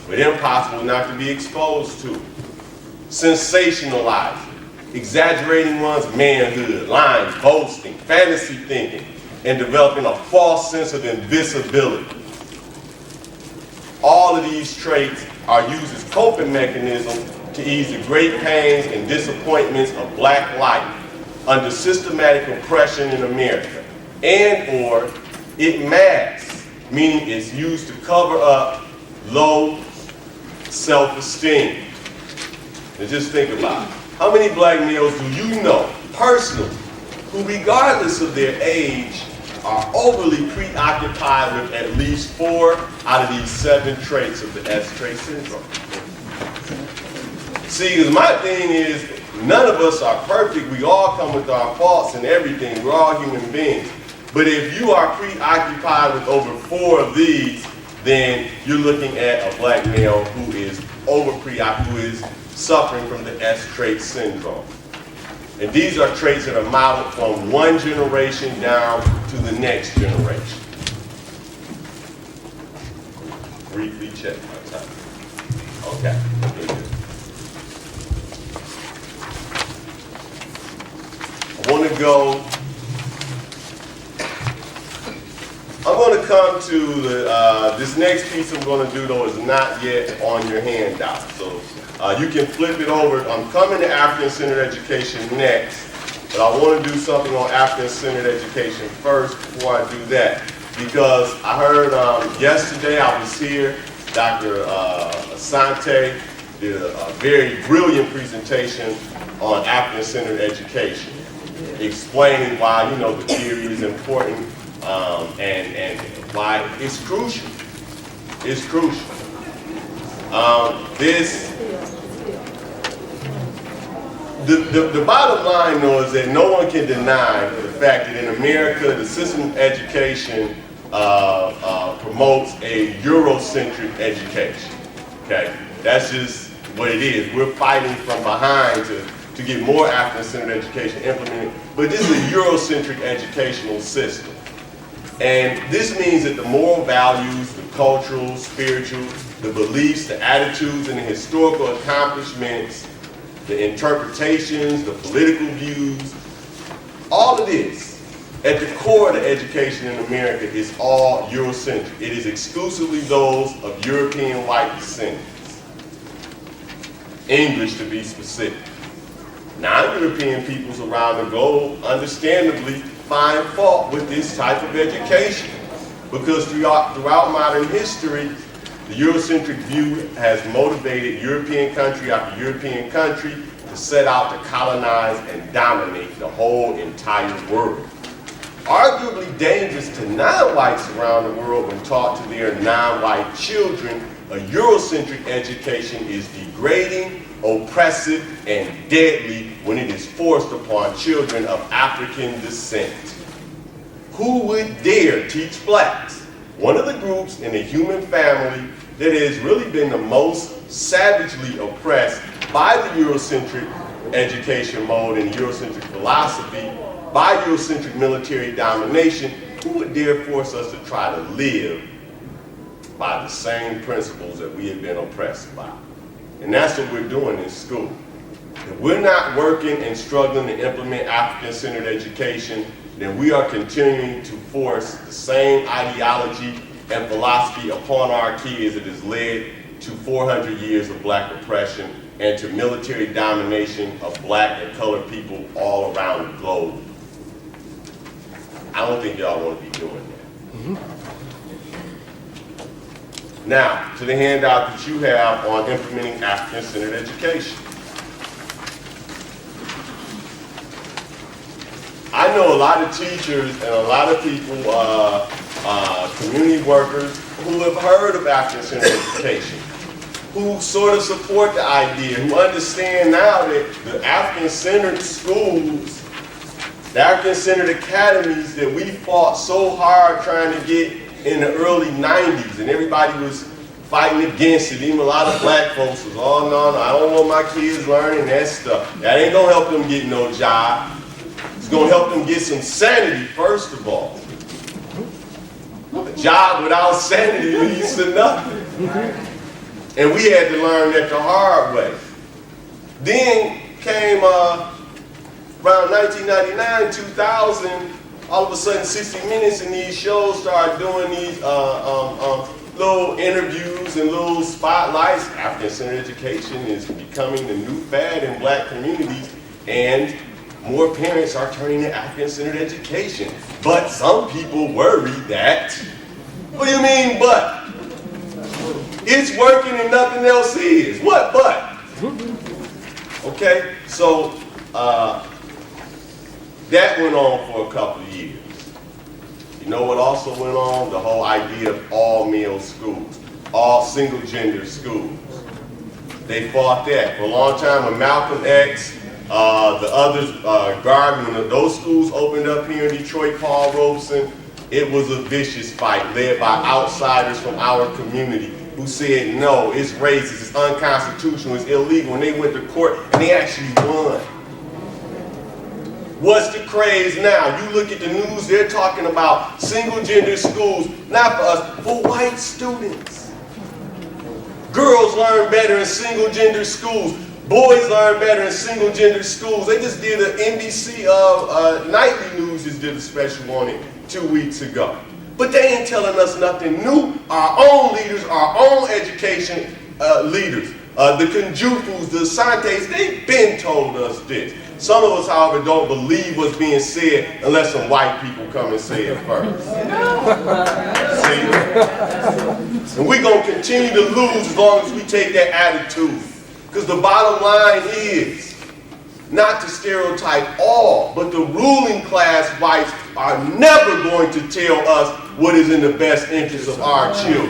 but impossible not to be exposed to. Sensationalizing, exaggerating one's manhood, lying, boasting, fantasy thinking, and developing a false sense of invisibility. All of these traits are used as coping mechanisms to ease the great pains and disappointments of black life under systematic oppression in America. And or it masks, meaning it's used to cover up low self-esteem. And just think about it. How many black males do you know personally who, regardless of their age, are overly preoccupied with at least 4 out of these 7 traits of the S trait syndrome? See, because my thing is, none of us are perfect. We all come with our faults and everything. We're all human beings. But if you are preoccupied with over 4 of these, then you're looking at a black male who is over-preoccupied, who is suffering from the S trait syndrome. And these are traits that are modeled from one generation down to the next generation. Briefly check my time. Okay. I want to go. I'm going to come to this next piece I'm going to do, though, is not yet on your handout. So you can flip it over. I'm coming to African-centered education next, but I want to do something on African-centered education first before I do that. Because I heard yesterday, I was here, Dr. Asante did a very brilliant presentation on African-centered education, explaining why, you know, the theory is important and why it's crucial. It's crucial. The bottom line, though, is that no one can deny the fact that in America, the system of education promotes a Eurocentric education. Okay, that's just what it is. We're fighting from behind to get more African-centered education implemented, but this is a Eurocentric educational system. And this means that the moral values, the cultural, spiritual, the beliefs, the attitudes, and the historical accomplishments, the interpretations, the political views, all of this, at the core of the education in America is all Eurocentric. It is exclusively those of European white descendants. English, to be specific. Non-European peoples around the globe understandably find fault with this type of education, because throughout modern history, the Eurocentric view has motivated European country after European country to set out to colonize and dominate the whole entire world. Arguably dangerous to non-whites around the world when taught to their non-white children, a Eurocentric education is degrading, oppressive, and deadly when it is forced upon children of African descent. Who would dare teach blacks, one of the groups in the human family that has really been the most savagely oppressed by the Eurocentric education mode and Eurocentric philosophy, by Eurocentric military domination? Who would dare force us to try to live by the same principles that we have been oppressed by? And that's what we're doing in school. If we're not working and struggling to implement African-centered education, then we are continuing to force the same ideology and philosophy upon our kids that has led to 400 years of black oppression and to military domination of black and colored people all around the globe. I don't think y'all want to be doing that. Mm-hmm. Now, to the handout that you have on implementing African-centered education. I know a lot of teachers and a lot of people, community workers, who have heard of African-centered education, who sort of support the idea, who understand now that the African-centered schools, the African-centered academies that we fought so hard trying to get in the early 90s, and everybody was fighting against it. Even a lot of black folks was, oh no, I don't want my kids learning that stuff. That ain't gonna help them get no job. It's gonna help them get some sanity, first of all. A job without sanity leads to nothing. And we had to learn that the hard way. Then came around 1999, 2000, all of a sudden 60 Minutes and these shows started doing these little interviews and little spotlights. African-centered education is becoming the new fad in black communities, and more parents are turning to African-centered education. But some people worry that, what do you mean but? It's working and nothing else is. What but? Okay, so that went on for a couple of years. You know what also went on? The whole idea of all male schools, all single gender schools. They fought that for a long time when Malcolm X, the others, Garvey, when those schools opened up here in Detroit, Paul Robeson, it was a vicious fight led by outsiders from our community who said, no, it's racist, it's unconstitutional, it's illegal, and they went to court and they actually won. What's the craze now? You look at the news, they're talking about single gender schools, not for us, for white students. Girls learn better in single gender schools. Boys learn better in single gender schools. They just did an NBC Nightly News just did a special on it 2 weeks ago. But they ain't telling us nothing new. Our own leaders, our own education leaders, the Kunjufus, the Asantes, they've been told us this. Some of us, however, don't believe what's being said unless some white people come and say it first. See? And we're going to continue to lose as long as we take that attitude. Because the bottom line is, not to stereotype all, but the ruling class whites are never going to tell us what is in the best interest of our children.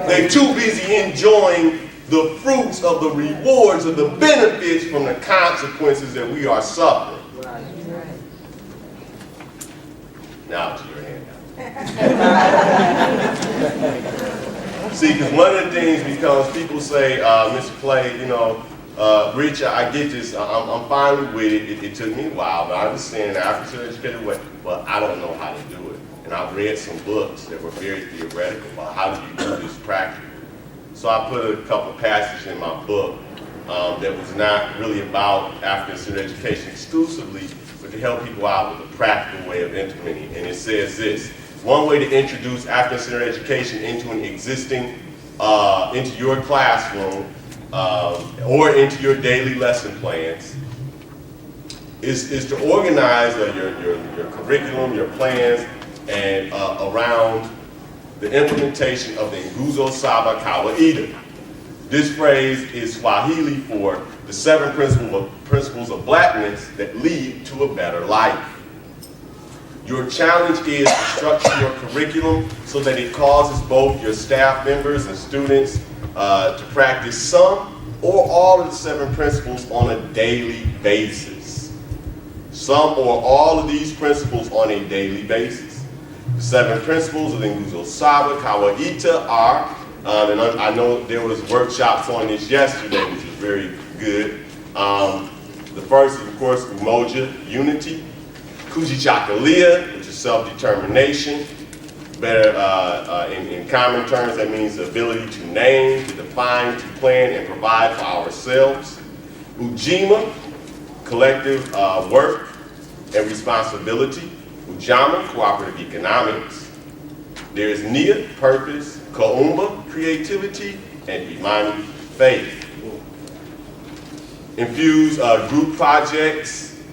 They're too busy enjoying the fruits of the rewards of the benefits from the consequences that we are suffering. Now to your hand. See, because one of the things becomes people say, Mr. Clay, you know, Rich, I get this, I'm finally with it. It took me a while, but I understand the African educated way, but I don't know how to do it. And I've read some books that were very theoretical about how do you do this practically. So I put a couple passages in my book that was not really about African-centered education exclusively, but to help people out with a practical way of implementing it. And it says this: one way to introduce African-centered education into an existing, into your classroom or into your daily lesson plans is to organize your curriculum, your plans, and around the implementation of the Nguzo Saba Kawaida. This phrase is Swahili for the 7 principles of blackness that lead to a better life. Your challenge is to structure your curriculum so that it causes both your staff members and students to practice some or all of the 7 principles on a daily basis. Some or all of these principles on a daily basis. The 7 principles of the Nguzo Saba Kawaida are, and I know there was workshops on this yesterday, which was very good. The first is, of course, Umoja, unity. Kujichagulia, which is self-determination. Better, in common terms, that means the ability to name, to define, to plan, and provide for ourselves. Ujima, collective work and responsibility. Ujama, cooperative economics. There's Nia, purpose. Kaumba, creativity. And Imani, faith. Infuse group projects,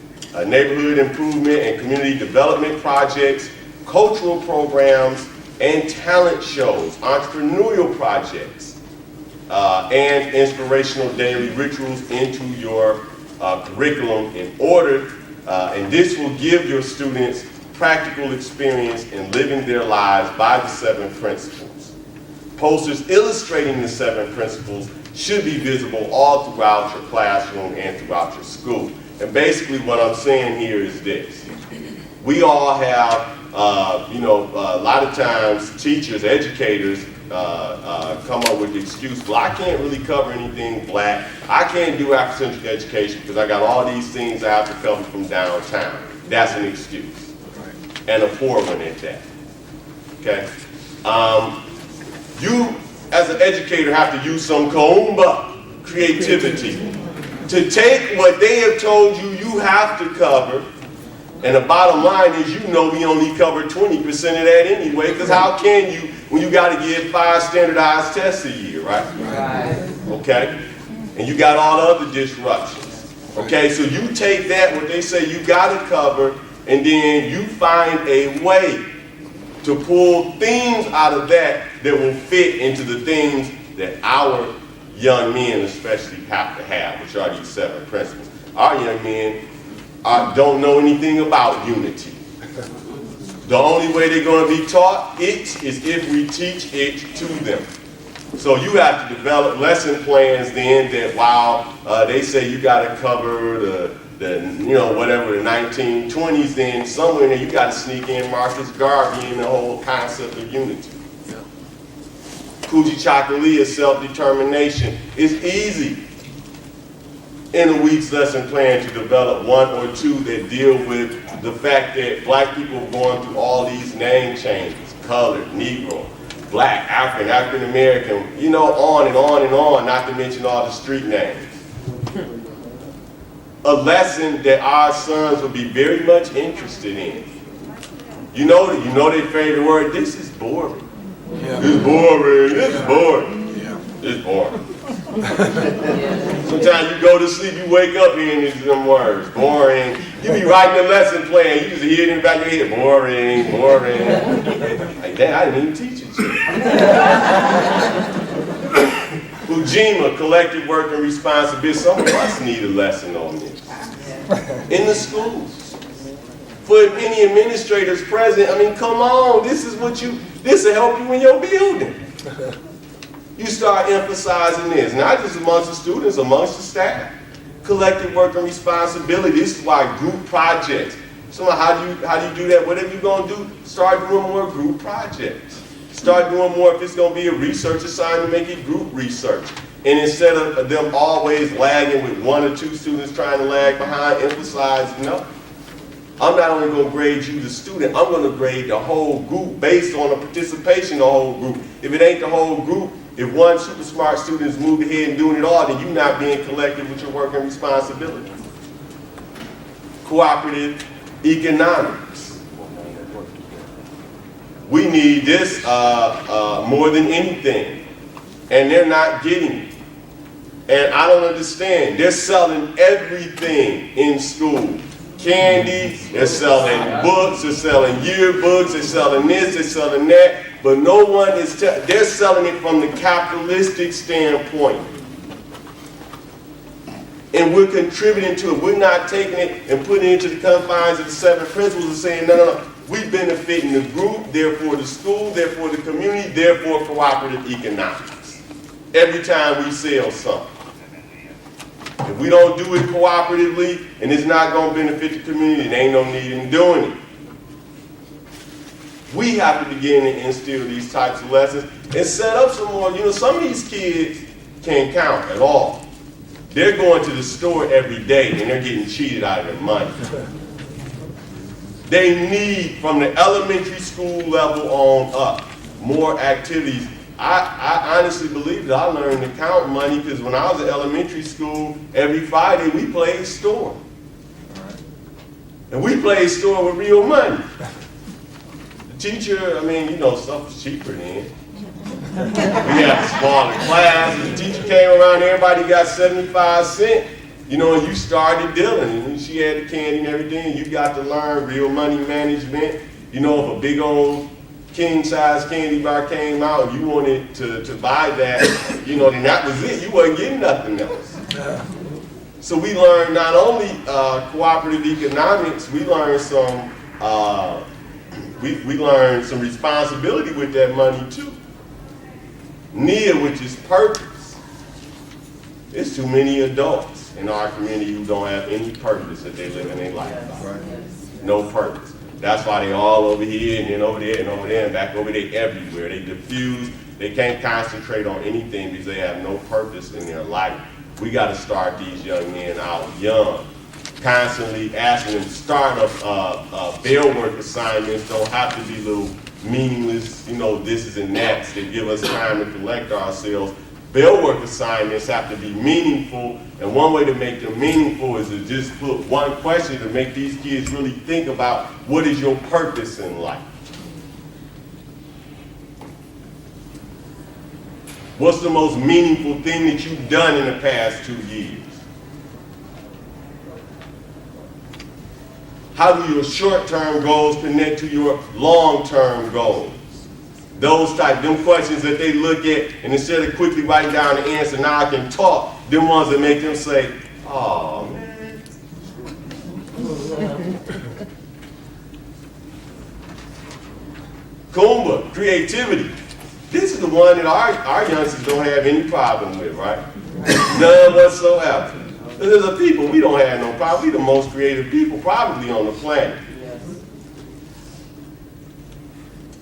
neighborhood improvement and community development projects, cultural programs, and talent shows, entrepreneurial projects, and inspirational daily rituals into your curriculum in order, and this will give your students practical experience in living their lives by the 7 principles. Posters illustrating the 7 principles should be visible all throughout your classroom and throughout your school. And basically what I'm saying here is this. We all have, a lot of times teachers, educators come up with the excuse, well, I can't really cover anything black. I can't do Afrocentric education because I got all these things I have to cover from downtown. That's an excuse. And a poor one at that. Okay? You as an educator, have to use some creativity to take what they have told you you have to cover. And the bottom line is, you know, we only cover 20% of that anyway, because how can you when you got to give 5 standardized tests a year, right? Right. Okay? And you got all the other disruptions. Okay, so you take that, what they say you got to cover, and then you find a way to pull themes out of that that will fit into the things that our young men especially have to have, which are these 7 principles. Our young men don't know anything about unity. The only way they're going to be taught it is if we teach it to them. So you have to develop lesson plans then that while they say you got to cover whatever the 1920s, then somewhere in there you got to sneak in Marcus Garvey and the whole concept of unity. Yeah. Kujichagulia, self-determination. It's easy in a week's lesson plan to develop 1 or 2 that deal with the fact that black people are going through all these name changes, colored, Negro, black, African, African American, you know, on and on and on, not to mention all the street names. A lesson that our sons will be very much interested in. You know their favorite word, this is boring. Yeah. It's boring, this is boring. Yeah. It's boring. Sometimes you go to sleep, you wake up hearing these words, boring. You be writing a lesson plan, you just hear it in the back of your head, boring, boring. Like, damn, I didn't even teach it yet. Ujima, collective work and responsibility. Some of us need a lesson on this. In the schools. For any administrators present, I mean, come on, this will help you in your building. You start emphasizing this, not just amongst the students, amongst the staff. Collective work and responsibility. This is why group projects. So how do you do that? Whatever you're going to do, start doing more group projects. Start doing more, if it's going to be a research assignment, make it group research. And instead of them always lagging with 1 or 2 students trying to lag behind, emphasize, no. I'm not only going to grade you, the student, I'm going to grade the whole group based on the participation of the whole group. If it ain't the whole group, if one super smart student is moving ahead and doing it all, then you're not being collective with your work and responsibility. Cooperative economics. We need this more than anything, and they're not getting it. And I don't understand. They're selling everything in school. Candy, they're selling books, they're selling yearbooks, they're selling this, they're selling that, but no one is, they're selling it from the capitalistic standpoint. And we're contributing to it. We're not taking it and putting it into the confines of the 7 principles and saying, no, we benefit in the group, therefore the school, therefore the community, therefore cooperative economics. Every time we sell something. If we don't do it cooperatively and it's not going to benefit the community, there ain't no need in doing it. We have to begin to instill these types of lessons and set up some more. You know, some of these kids can't count at all. They're going to the store every day and they're getting cheated out of their money. They need, from the elementary school level on up, more activities. I honestly believe that I learned to count money because when I was in elementary school, every Friday we played store. And we played store with real money. The teacher, I mean, you know, stuff was cheaper then. We had a smaller class. The teacher came around, everybody got 75 cents. You know, and you started dealing. And she had the candy and everything. And you got to learn real money management. You know, if a big old king-size candy bar came out and you wanted to buy that, you know, then that was it. You wasn't getting nothing else. So we learned not only cooperative economics, we learned some we learned some responsibility with that money too. NIA, which is purpose. There's too many adults in our community who don't have any purpose that they live in their life by. No purpose. That's why they all over here and then over there and over there and back over there everywhere. They diffuse. They can't concentrate on anything because they have no purpose in their life. We got to start these young men out young. Constantly asking them to start up bail work assignments. Don't have to be little meaningless, thises and that's that give us time to collect ourselves. Field work assignments have to be meaningful, and one way to make them meaningful is to just put one question to make these kids really think about what is your purpose in life. What's the most meaningful thing that you've done in the past 2 years? How do your short-term goals connect to your long-term goals? Them questions that they look at, and instead of quickly writing down the answer, now I can talk, them ones that make them say, oh man. Kumba, creativity. This is the one that our youngsters don't have any problem with, right? None whatsoever. There's a people, we don't have no problem. We're the most creative people probably on the planet. Yes.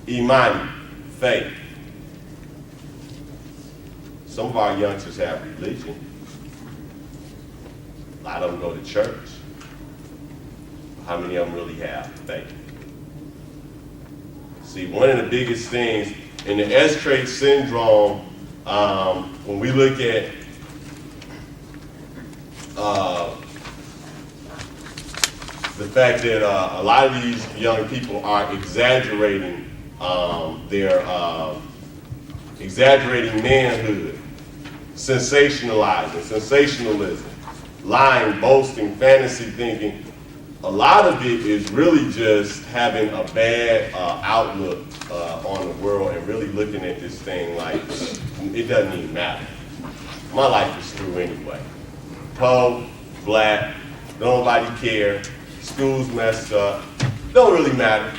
Imani, faith. Some of our youngsters have religion. A lot of them go to church. How many of them really have faith? See, one of the biggest things in the S-trait syndrome, when we look at the fact that a lot of these young people are exaggerating exaggerating manhood, sensationalism, lying, boasting, fantasy thinking. A lot of it is really just having a bad outlook on the world and really looking at this thing like it doesn't even matter. My life is through anyway. Poor, black, nobody care, school's messed up, don't really matter.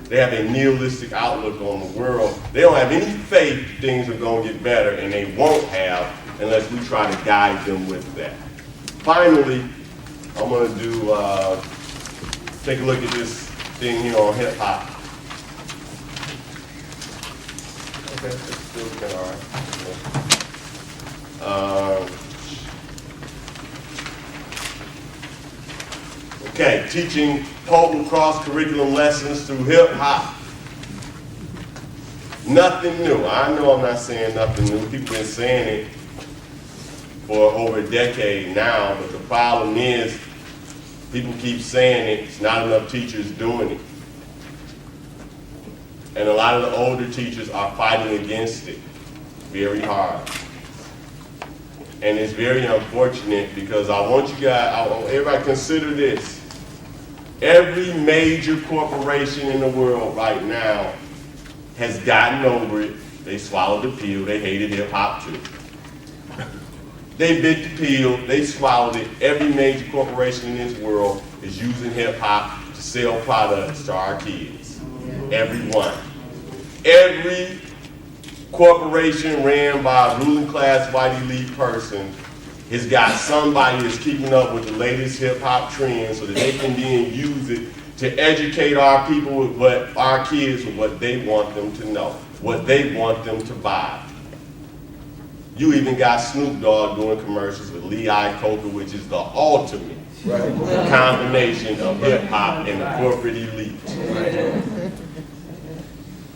They have a nihilistic outlook on the world. They don't have any faith things are going to get better, and they won't have unless we try to guide them with that. Finally, I'm going to take a look at this thing here on hip hop. Okay, it's still kind of all right. Okay, teaching potent cross-curriculum lessons through hip-hop. Nothing new. I know I'm not saying nothing new. People have been saying it for over a decade now, but the problem is people keep saying it. It's not enough teachers doing it. And a lot of the older teachers are fighting against it very hard. And it's very unfortunate because I want everybody to consider this. Every major corporation in the world right now has gotten over it. They swallowed the pill. They hated hip hop too. They bit the pill. They swallowed it. Every major corporation in this world is using hip hop to sell products to our kids. Every one. Every corporation ran by a ruling class white elite person has got somebody that's keeping up with the latest hip hop trends so that they can then use it to educate our people with what our kids with what they want them to know, what they want them to buy. You even got Snoop Dogg doing commercials with Lee Iacocca, which is the ultimate combination of hip hop and the corporate elite.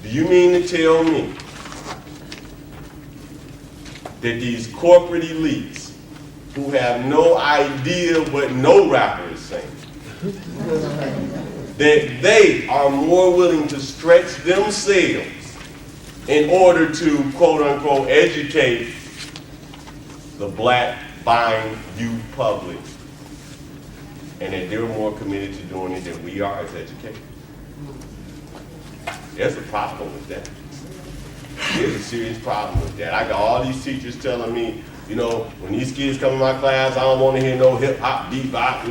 Do you mean to tell me that these corporate elites who have no idea what no rapper is saying, that they are more willing to stretch themselves in order to, quote unquote, educate the black buying youth public, and that they're more committed to doing it than we are as educators? There's a problem with that. There's a serious problem with that. I got all these teachers telling me, when these kids come in my class, I don't want to hear no hip hop, bebop.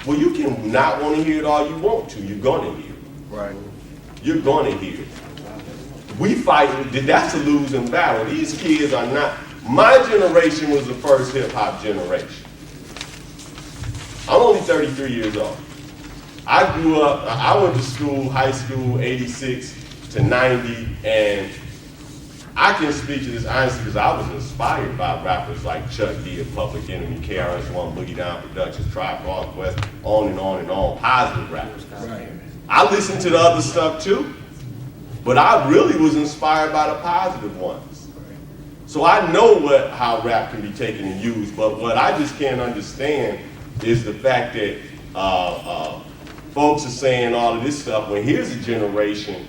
Well, you can not want to hear it all you want to. You're going to hear it. Right. You're going to hear it. We fight. That's a losing battle. These kids are not. My generation was the first hip hop generation. I'm only 33 years old. I grew up. I went to school, high school, 86 to 90, and I can speak to this honestly because I was inspired by rappers like Chuck D, Public Enemy, KRS-One, Boogie Down Productions, Tribe Called Quest, on and on and on, positive rappers. Right. I listened to the other stuff too, but I really was inspired by the positive ones. So I know how rap can be taken and used, but what I just can't understand is the fact that folks are saying all of this stuff when here's a generation,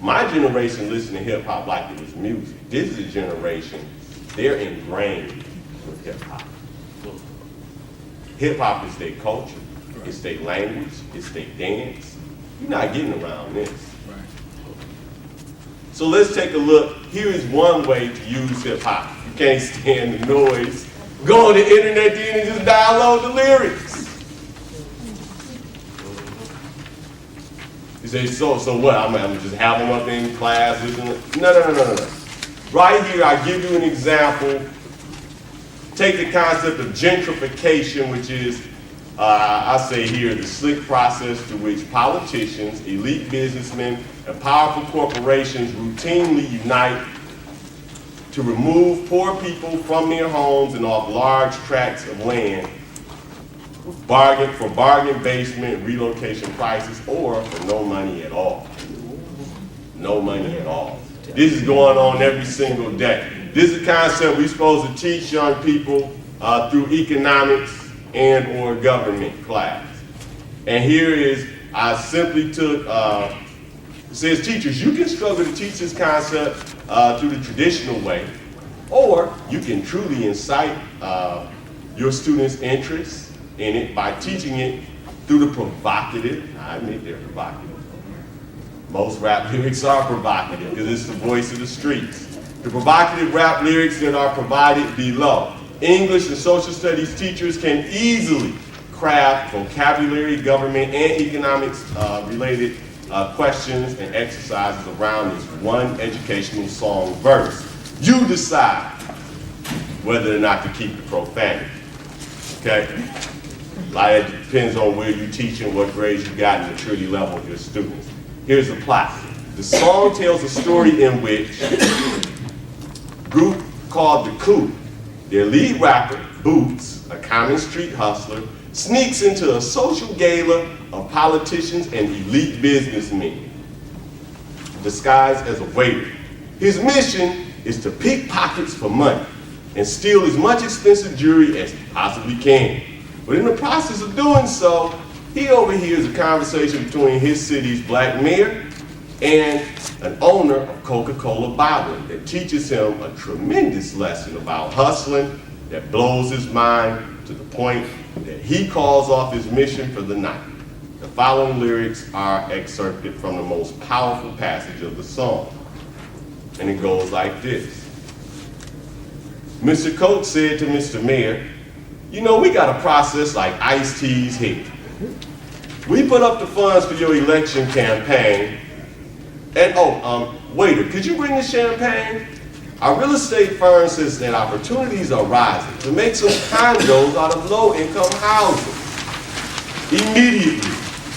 my generation listened to hip hop like it was music. This is a generation, they're ingrained with hip hop. Hip hop is their culture, it's their language, it's their dance. You're not getting around this. So let's take a look. Here is one way to use hip hop. You can't stand the noise. Go on the internet then and just download the lyrics. You say, so what? I'm gonna just have them up in class? No. Right here, I give you an example. Take the concept of gentrification, which is, I say here, the slick process through which politicians, elite businessmen, and powerful corporations routinely unite to remove poor people from their homes and off large tracts of land for bargain basement relocation prices or for no money at all. No money at all. This is going on every single day. This is a concept we're supposed to teach young people through economics and or government class. And here is, I simply took, it says teachers, you can struggle to teach this concept through the traditional way, or you can truly incite your students' interest in it by teaching it through the provocative. I admit they're provocative. Most rap lyrics are provocative because it's the voice of the streets. The provocative rap lyrics that are provided below. English and social studies teachers can easily craft vocabulary, government, and economics related questions and exercises around this one educational song verse. You decide whether or not to keep the profanity, okay? Like, it depends on where you're teaching, what grades you got, and the maturity level of your students. Here's the plot. The song tells a story in which a group called the Coup, their lead rapper, Boots, a common street hustler, sneaks into a social gala of politicians and elite businessmen, disguised as a waiter. His mission is to pick pockets for money and steal as much expensive jewelry as he possibly can. But in the process of doing so, he overhears a conversation between his city's black mayor and an owner of Coca-Cola bottling that teaches him a tremendous lesson about hustling that blows his mind to the point that he calls off his mission for the night. The following lyrics are excerpted from the most powerful passage of the song. And it goes like this. Mr. Coke said to Mr. Mayor, you know, we got a process like iced teas here. We put up the funds for your election campaign. And waiter, could you bring the champagne? Our real estate firm says that opportunities are rising to make some condos out of low-income housing. Immediately,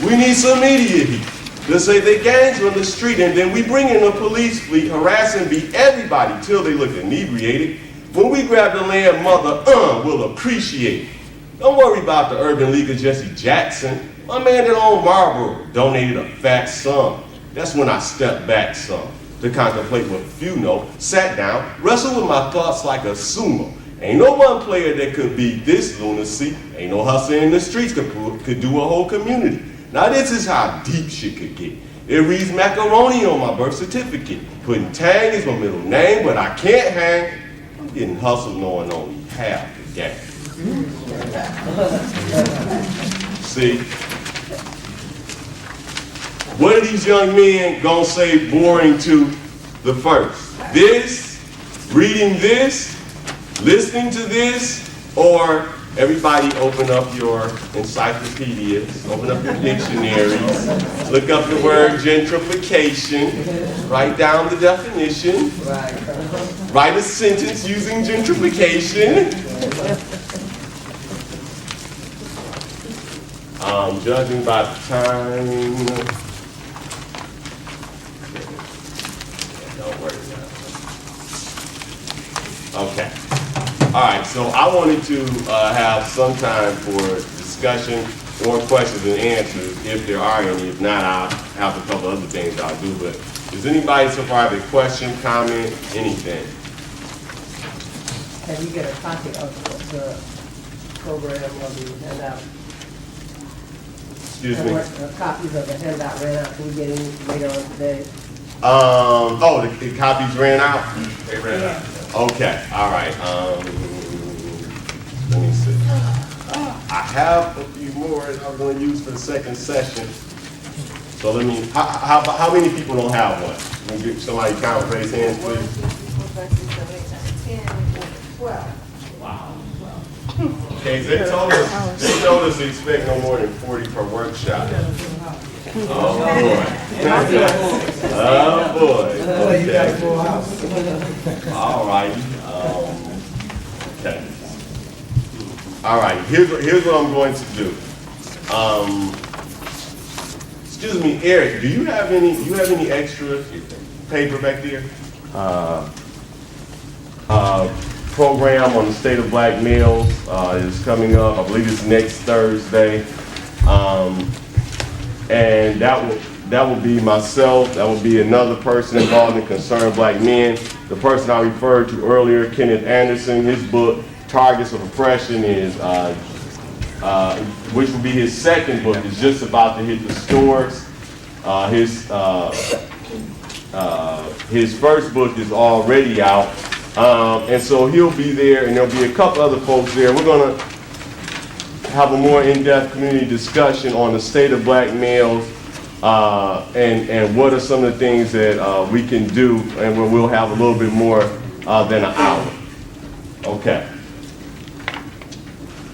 we need some media heat. They'll say they gangs on the street and then we bring in a police fleet, harass and beat everybody till they look inebriated. When we grab the land, mother, we'll appreciate it. Don't worry about the Urban League of Jesse Jackson. My man that owned Marlboro donated a fat sum. That's when I stepped back some to contemplate what few know, sat down, wrestled with my thoughts like a sumo. Ain't no one player that could beat this lunacy. Ain't no hustler in the streets could do a whole community. Now this is how deep shit could get. It reads macaroni on my birth certificate. Putting Tang is my middle name, but I can't hang. I'm getting hustled knowing only half the game. See? What are these young men gonna say boring to the first? This, reading this, listening to this, or everybody open up your encyclopedias, open up your dictionaries, look up the word gentrification, write down the definition, write a sentence using gentrification. Judging by the time, don't worry about it. Okay. All right, so I wanted to have some time for discussion or questions and answers if there are any. If not, I'll have a couple other things I'll do. But does anybody so far have a question, comment, anything? Have you get a copy of the program or the handout? Excuse me? Copies of the handout ran out. Can we get any later on today? Oh, the copies ran out? They ran out. Okay, all right. Let me see. I have a few more that I'm going to use for the second session. So let me, how many people don't have one? Can you get somebody count, raise hands, please? 12. Wow. Okay, so they told us to expect no more than 40 per workshop. Oh boy. Oh boy. Okay. All right. Okay. All right. Here's what I'm going to do. Excuse me, Eric. Do you have any extra paper back there? Program on the state of black males is coming up. I believe it's next Thursday. And that will be myself. That will be another person involved in Concerned Black Men. The person I referred to earlier, Kenneth Anderson, his book, Targets of Oppression, is which will be his second book, is just about to hit the stores. His first book is already out. And so he'll be there, and there'll be a couple other folks there. We're going to have a more in-depth community discussion on the state of black males and what are some of the things that we can do, and we'll have a little bit more than an hour. Okay.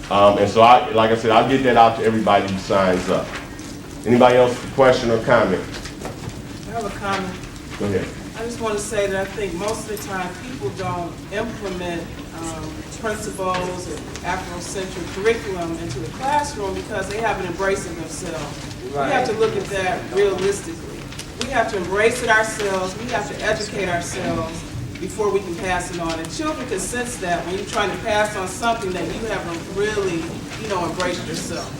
And so, like I said, I'll get that out to everybody who signs up. Anybody else with a question or comment? I have a comment. Go ahead. I just want to say that I think most of the time people don't implement principles and Afrocentric curriculum into the classroom because they haven't embraced it themselves. Right. We have to look at that realistically. We have to embrace it ourselves. We have to educate ourselves before we can pass it on. And children can sense that when you're trying to pass on something that you haven't really, embraced yourself.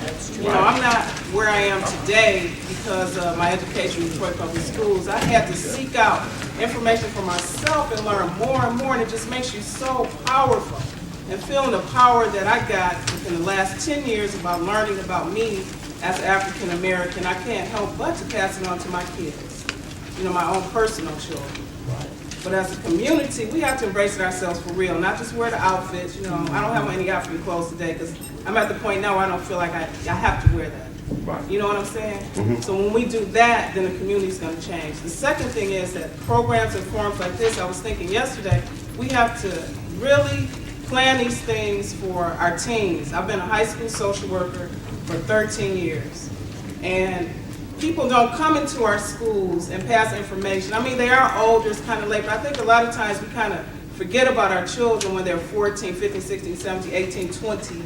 I'm not where I am today because of my education in Detroit Public Schools. I had to seek out information for myself and learn more and more, and it just makes you so powerful. And feeling the power that I got within the last 10 years about learning about me as an African American, I can't help but to pass it on to my kids, my own personal children. But as a community, we have to embrace it ourselves for real, not just wear the outfits. I don't have any African clothes today because I'm at the point now where I don't feel like I have to wear that. Right. You know what I'm saying? Mm-hmm. So when we do that, then the community's going to change. The second thing is that programs and forums like this, I was thinking yesterday, we have to really plan these things for our teens. I've been a high school social worker for 13 years. And people don't come into our schools and pass information. I mean, they are older, it's kind of late, but I think a lot of times we kind of forget about our children when they're 14, 15, 16, 17, 18, 21.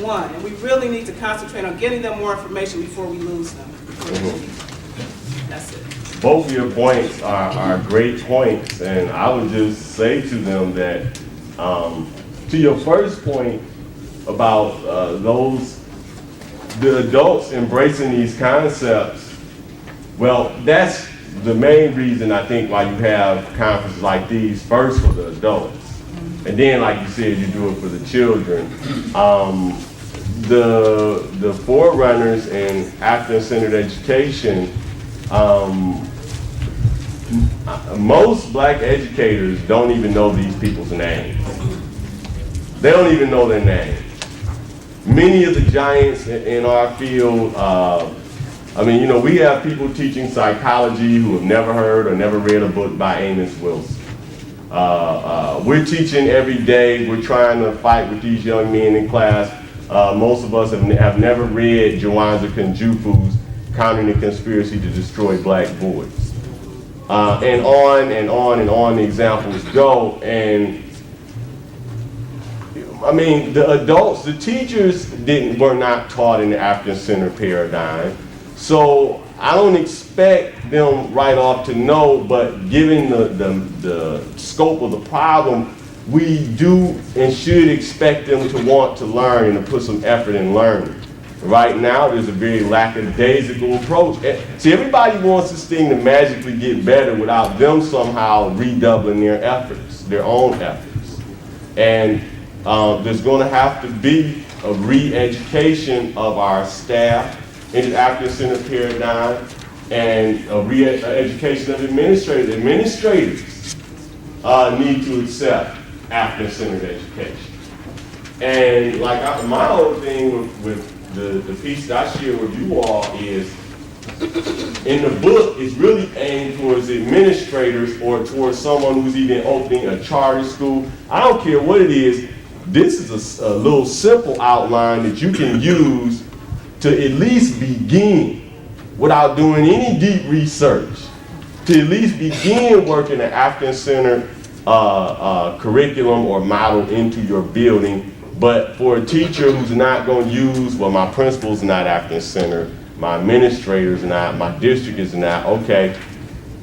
And we really need to concentrate on getting them more information before we lose them. That's it. Both of your points are great points, and I would just say to them that, to your first point about the adults embracing these concepts, well, that's the main reason I think why you have conferences like these, first for the adults, and then, like you said, you do it for the children. The forerunners in African-centered education, most black educators don't even know these people's names. They don't even know their names. Many of the giants in our field, we have people teaching psychology who have never heard or never read a book by Amos Wilson. We're teaching every day. We're trying to fight with these young men in class. Most of us have never read Jawanza Kunjufu's Countering the Conspiracy to Destroy Black Boys. And on and on and on the examples go. And the adults, the teachers were not taught in the African-centered paradigm. So I don't expect them right off to know, but given the scope of the problem, we do and should expect them to want to learn and to put some effort in learning. Right now, there's a very lackadaisical approach. See, everybody wants this thing to magically get better without them somehow redoubling their efforts, their own efforts. And there's going to have to be a re-education of our staff in the African-centered paradigm, and a re-education of administrators. Administrators need to accept African-centered education. And like my whole thing with the piece that I share with you all is, in the book, it's really aimed towards administrators or towards someone who's even opening a charter school. I don't care what it is. This is a little simple outline that you can use to at least begin, without doing any deep research, to at least begin working an African-centered curriculum or model into your building. But for a teacher who's not going to use, well, my principal's not African-centered, my administrator's not, my district is not, okay,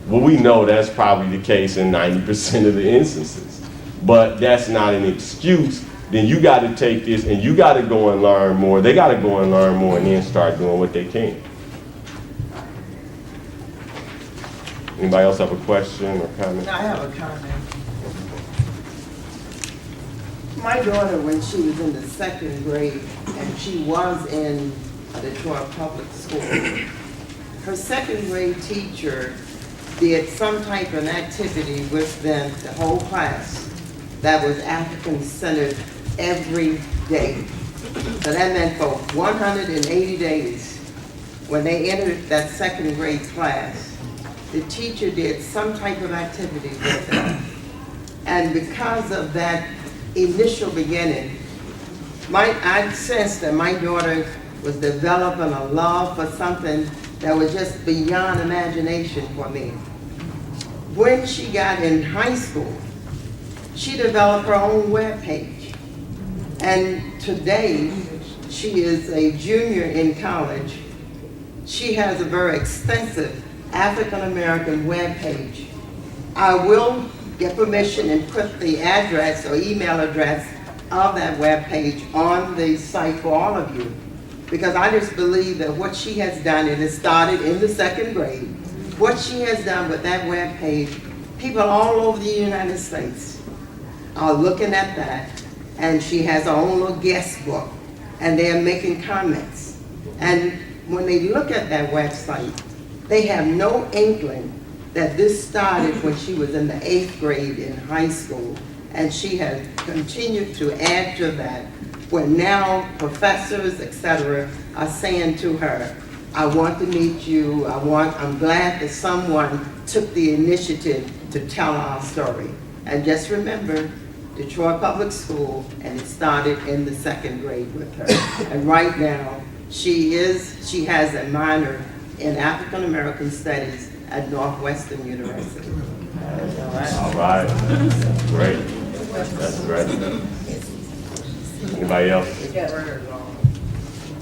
well, we know that's probably the case in 90% of the instances. But that's not an excuse. Then you got to take this and you got to go and learn more. They got to go and learn more and then start doing what they can. Anybody else have a question or comment? I have a comment. My daughter, when she was in the 2nd grade, and she was in a Detroit public school, her 2nd grade teacher did some type of activity with them, the whole class, that was African-centered every day. So that meant for 180 days, when they entered that 2nd grade class, the teacher did some type of activity with them. And because of that initial beginning, I sensed that my daughter was developing a love for something that was just beyond imagination for me. When she got in high school, she developed her own web page. And today, she is a junior in college. She has a very extensive African-American web page. I will get permission and put the address or email address of that web page on the site for all of you, because I just believe that what she has done, and it started in the 2nd grade, what she has done with that web page, people all over the United States are looking at that, and she has her own little guest book, and they're making comments. And when they look at that website, they have no inkling that this started when she was in the 8th grade in high school, and she has continued to add to that, where now professors, etc., are saying to her, I want to meet you, I'm glad that someone took the initiative to tell our story. And just remember, Detroit Public School, and it started in the 2nd grade with her. And right now, she has a minor in African American Studies at Northwestern University. All right. Great. That's great. Anybody else?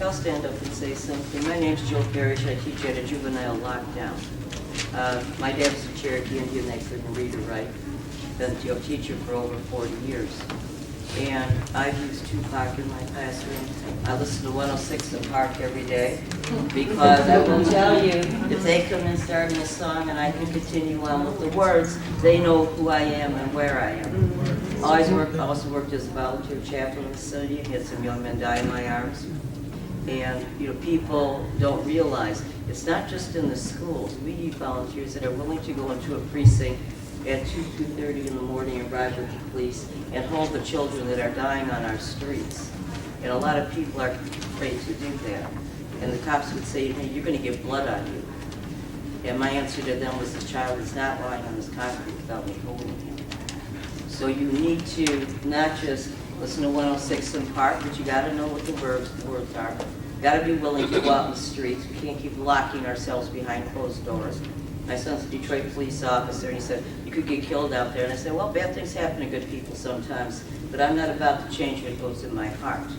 I'll stand up and say something. My name's Jill Parrish. I teach at a juvenile lockdown. My dad was a Cherokee Indian. I couldn't read or write. Been a teacher for over 40 years. And I've used Tupac in my classroom. I listen to 106 in Park every day, because I will tell you, if they come and start me a song and I can continue on with the words, they know who I am and where I am. Also worked as a volunteer chaplain in the city, had some young men die in my arms. And people don't realize, it's not just in the schools. We need volunteers that are willing to go into a precinct at 2:30 in the morning and ride with the police and hold the children that are dying on our streets. And a lot of people are afraid to do that. And the cops would say, hey, you're going to get blood on you. And my answer to them was, the child is not lying on this concrete without me holding him. So you need to not just listen to 106 in Park, but you got to know what the words are. You got to be willing to go out in the streets. We can't keep locking ourselves behind closed doors. My son's a Detroit police officer, and he said, you could get killed out there. And I said, well, bad things happen to good people sometimes, but I'm not about to change what goes in my heart.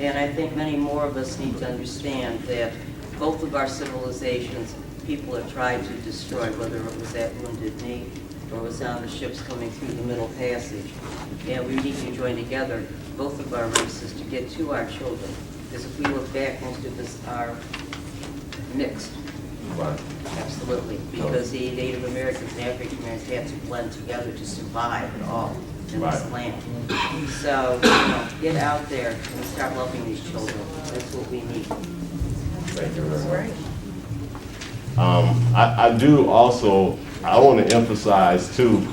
And I think many more of us need to understand that both of our civilizations, people have tried to destroy, whether it was at Wounded Knee or it was on the ships coming through the Middle Passage. And we need to join together, both of our races, to get to our children. Because if we look back, most of us are mixed. Right. Absolutely, because the Native Americans and African Americans had to blend together to survive at all in this Right. land. So, you know, get out there and start loving these children. That's what we need. Thank you very much. I do also, I want to emphasize too,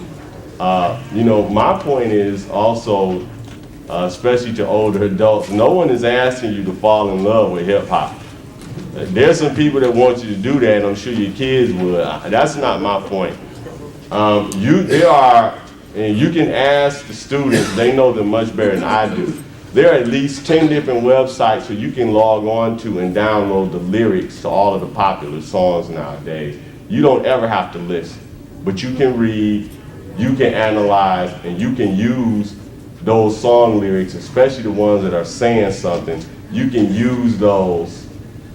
you know, my point is also, especially to older adults, no one is asking you to fall in love with hip hop. There's some people that want you to do that, and I'm sure your kids would. That's not my point. There are, and you can ask the students, they know them much better than I do. There are at least 10 different websites where you can log on to and download the lyrics to all of the popular songs nowadays. You don't ever have to listen, but you can read, you can analyze, and you can use those song lyrics, especially the ones that are saying something. You can use those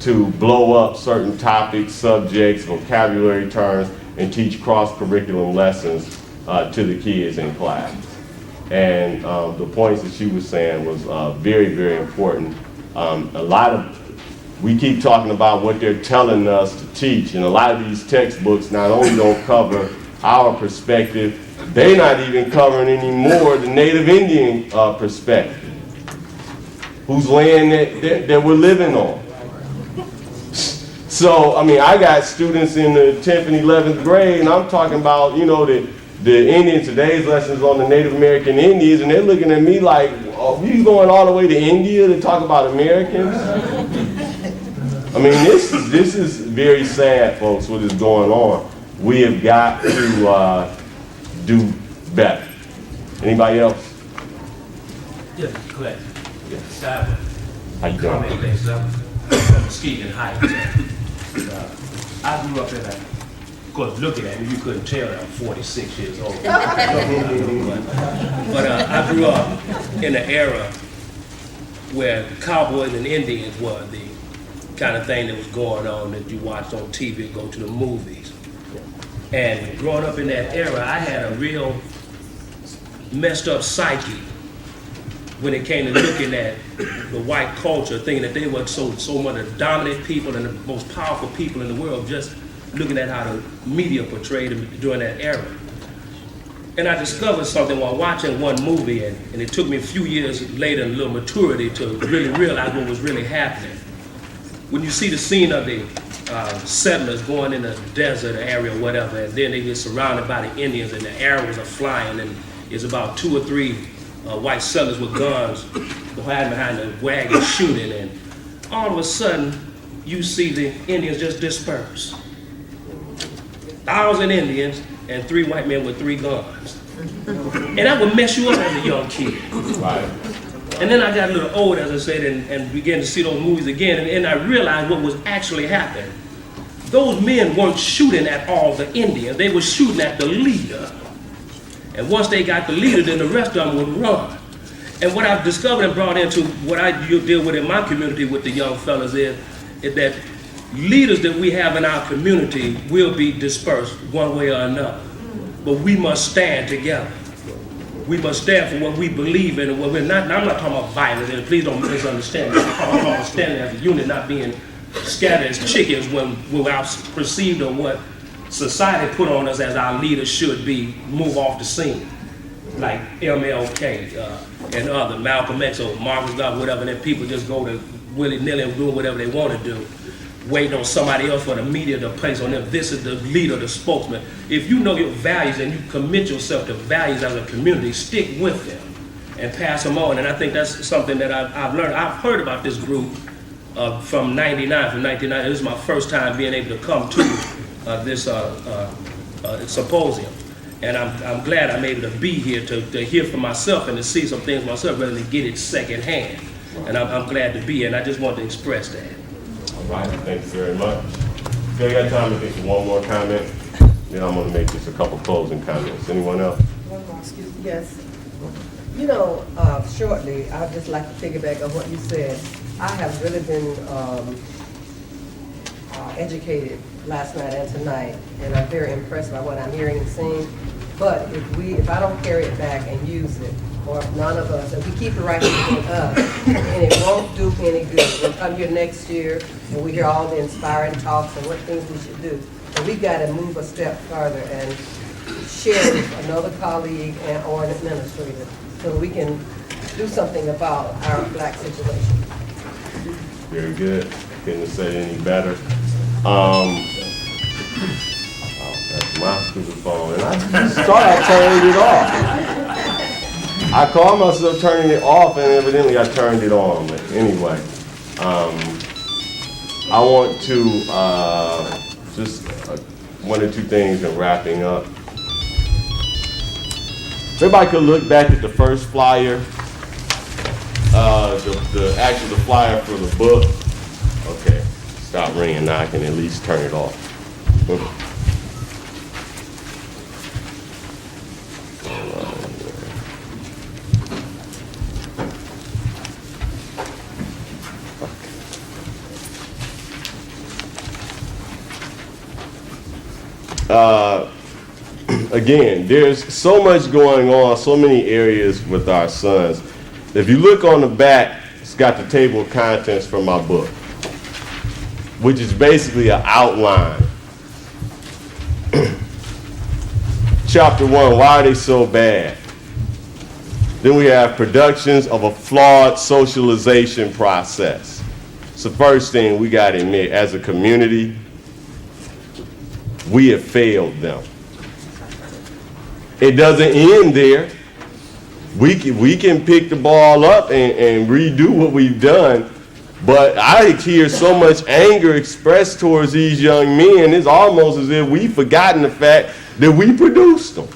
to blow up certain topics, subjects, vocabulary terms, and teach cross-curriculum lessons to the kids in class. And the points that she was saying was very, very important. We keep talking about what they're telling us to teach, and a lot of these textbooks not only don't cover our perspective, they're not even covering anymore the Native Indian perspective, whose land that we're living on. So, I mean, I got students in the 10th and 11th grade, and I'm talking about, you know, the Indian today's lessons on the Native American Indians, and they're looking at me like, oh, you going all the way to India to talk about Americans? I mean, this is very sad, folks, what is going on. We have got to do better. Anybody else? Yeah, Clay. Yeah. How you doing? Comment based up. Muskegon Heights. I grew up in a, of course, looking at me, you couldn't tell that I'm 46 years old. But I grew up in an era where cowboys and Indians were the kind of thing that was going on that you watched on TV and go to the movies. And growing up in that era, I had a real messed up psyche when it came to looking at the white culture, thinking that they were so much the dominant people and the most powerful people in the world, just looking at how the media portrayed them during that era. And I discovered something while watching one movie, and it took me a few years later, a little maturity, to really realize what was really happening. When you see the scene of the settlers going in the desert area or whatever, and then they get surrounded by the Indians and the arrows are flying, and it's about 2 or 3 white settlers with guns hiding behind the wagon shooting, and all of a sudden you see the Indians just disperse. 1,000 Indians and 3 white men with 3 guns. And that would mess you up as a young kid. Right. And then I got a little older, as I said, and began to see those movies again, and I realized what was actually happening. Those men weren't shooting at all the Indians, they were shooting at the leader. And once they got the leader, then the rest of them would run. And what I've discovered and brought into what I deal with in my community with the young fellas is that leaders that we have in our community will be dispersed one way or another. But we must stand together. We must stand for what we believe in and what we're not. Now, I'm not talking about violence, and please don't misunderstand me. I'm talking about standing as a unit, not being scattered as chickens when we're perceived of what society put on us as our leaders should be, move off the scene. Like MLK and other, Malcolm X or Marcus Garvey, whatever, and then people just go to willy-nilly and do whatever they want to do, waiting on somebody else for the media to place on them. This is the leader, the spokesman. If you know your values and you commit yourself to values as a community, stick with them and pass them on. And I think that's something that I've learned. I've heard about this group from 99. This is my first time being able to come to this symposium. And I'm glad I'm able to be here to hear for myself and to see some things myself rather than get it secondhand. And I'm glad to be here, and I just want to express that. All right, thank you very much. Okay, I got time to make one more comment. Then I'm going to make just a couple closing comments. Anyone else? One more, excuse me. Yes. You know, shortly, I'd just like to piggyback on what you said. I have really been educated last night and tonight, and I'm very impressed by what I'm hearing and seeing. But if I don't carry it back and use it, or if none of us, if we keep it right between us, and it won't do any good. We'll come here next year, and we hear all the inspiring talks and what things we should do. And we've got to move a step further and share with another colleague or an administrator so we can do something about our black situation. Very good. Couldn't have said any better. That's my stupid phone. And I just thought I turned it off. I called myself turning it off, and evidently I turned it on. But anyway, I want to just one or two things in wrapping up. Everybody could look back at the first flyer, the flyer for the book. Okay, stop ringing now. I can at least turn it off. Again, there's so much going on, so many areas with our sons. If you look on the back, it's got the table of contents from my book, which is basically an outline. Chapter 1, why are they so bad? Then we have productions of a flawed socialization process. It's the first thing we got to admit, as a community, we have failed them. It doesn't end there. We can pick the ball up and redo what we've done, but I hear so much anger expressed towards these young men, it's almost as if we've forgotten the fact that we produced them.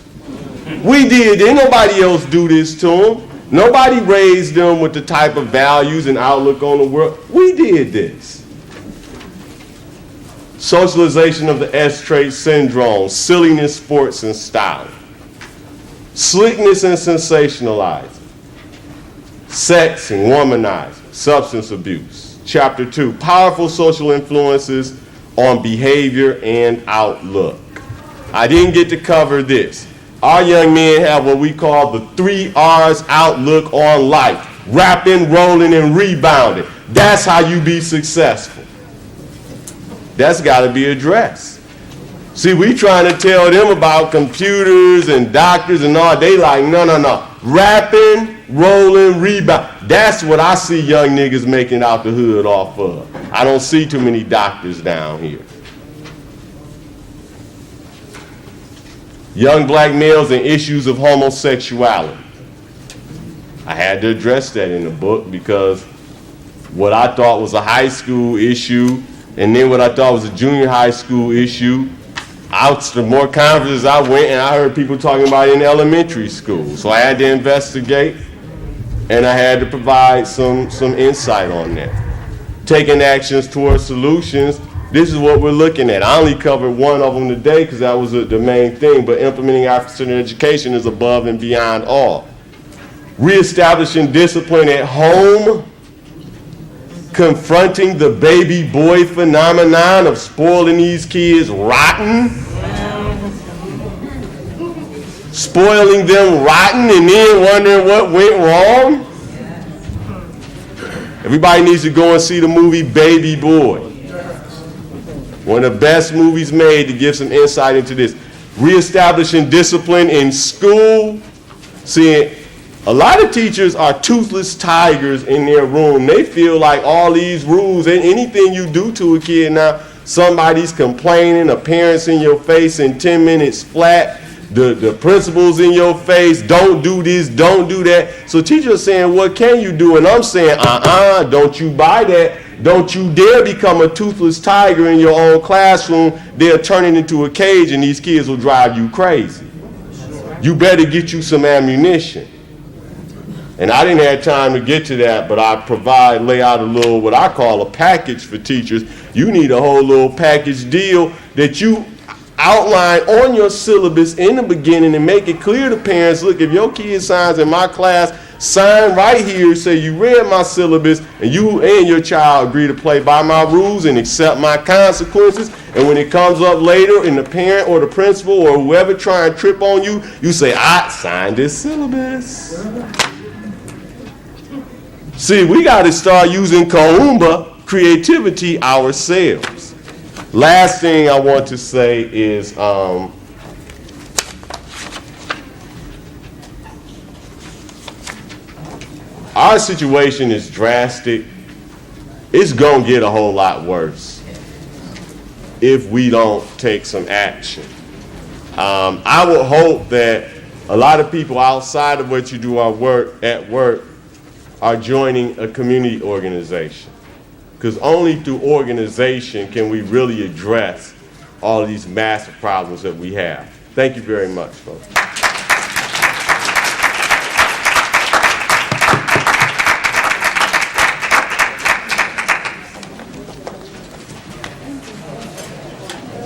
We did. Didn't nobody else do this to them. Nobody raised them with the type of values and outlook on the world. We did this. Socialization of the S trait syndrome, silliness, sports, and style. Slickness and sensationalizing. Sex and womanizing. Substance abuse. Chapter 2, powerful social influences on behavior and outlook. I didn't get to cover this. Our young men have what we call the 3 R's outlook on life. Rapping, rolling, and rebounding. That's how you be successful. That's got to be addressed. See, we trying to tell them about computers and doctors and all. They like, no. Rapping, rolling, rebound. That's what I see young niggas making out the hood off of. I don't see too many doctors down here. Young black males and issues of homosexuality. I had to address that in the book because what I thought was a high school issue and then what I thought was a junior high school issue, the more conferences I went and I heard people talking about it in elementary school. So I had to investigate and I had to provide some insight on that. Taking actions towards solutions, this is what we're looking at. I only covered one of them today because that was the main thing, but implementing African education is above and beyond all. Reestablishing discipline at home, confronting the baby boy phenomenon of spoiling these kids rotten, spoiling them rotten and then wondering what went wrong. Everybody needs to go and see the movie Baby Boy. One of the best movies made to give some insight into this. Reestablishing discipline in school. See, a lot of teachers are toothless tigers in their room. They feel like all these rules and anything you do to a kid now, somebody's complaining, a parent's in your face in 10 minutes flat, the principal's in your face, don't do this, don't do that. So teachers are saying, what can you do? And I'm saying, don't you buy that. Don't you dare become a toothless tiger in your own classroom. They'll turn it into a cage and these kids will drive you crazy. You better get you some ammunition. And I didn't have time to get to that, but I lay out a little, what I call a package for teachers. You need a whole little package deal that you outline on your syllabus in the beginning and make it clear to parents, look, if your kid signs in my class, Sign right here, say you read my syllabus and you and your child agree to play by my rules and accept my consequences. And when it comes up later and the parent or the principal or whoever try and trip on you, you say, I signed this syllabus. See, we got to start using Kaumba creativity ourselves. Last thing I want to say is our situation is drastic. It's going to get a whole lot worse if we don't take some action. I would hope that a lot of people outside of what you do at work are joining a community organization. Because only through organization can we really address all of these massive problems that we have. Thank you very much, folks.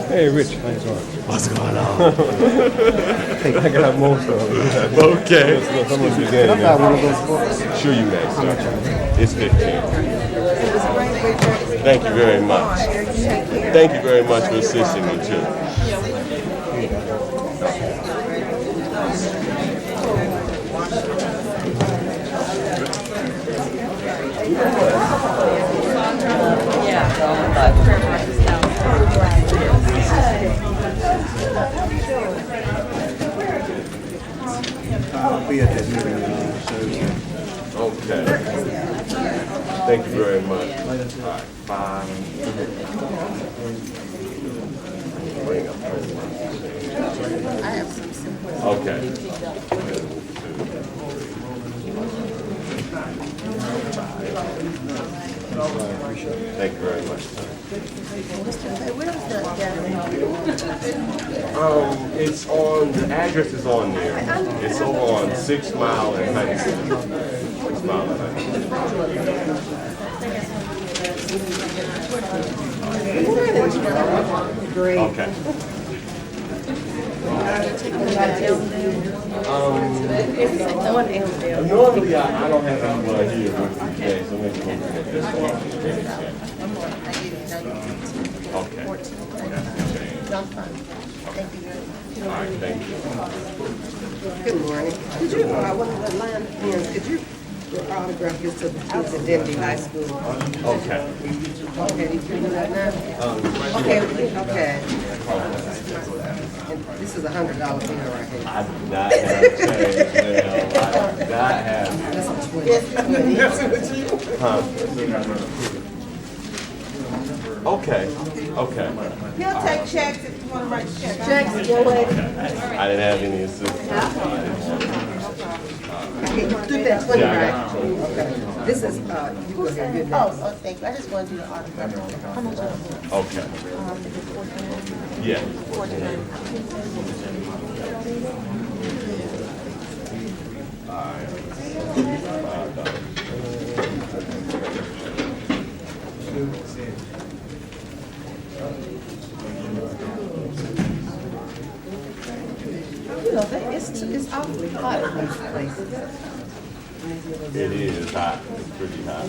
Hey, Rich, how you doing? What's going on? I got most of them. Okay. Some of the game, man. One of those books. Sure you may, sir. It's 15. Thank you very much. Thank you very much for assisting me, too. I'll be at that meeting. Okay. Thank you very much. All right, 5. Bring up okay. Thank you very much. It's on, the address is on there. It's over on 6 Mile and High School. 6 Mile and High School. Great. Okay. Normally I don't have anyone here with me today, so maybe we'll get this one. Okay. All right, thank you. Good morning. Could you, one of the line pens, could you autograph this to the kids at Denby High School? Okay. Okay, you can do that now? Okay. And this is $100 bill right here. I do not have change, ma'am. I do not have. Okay. He'll take checks if you want to write checks. Checks, young lady. I didn't have any assistance. Do that 20 Yeah, I right. got you. Okay. This is, you go ahead, you're next. Oh, thank you. I just wanted you to autograph. How much? Okay. Yeah. You know, it's awfully hot in these places. It is hot. It's pretty hot.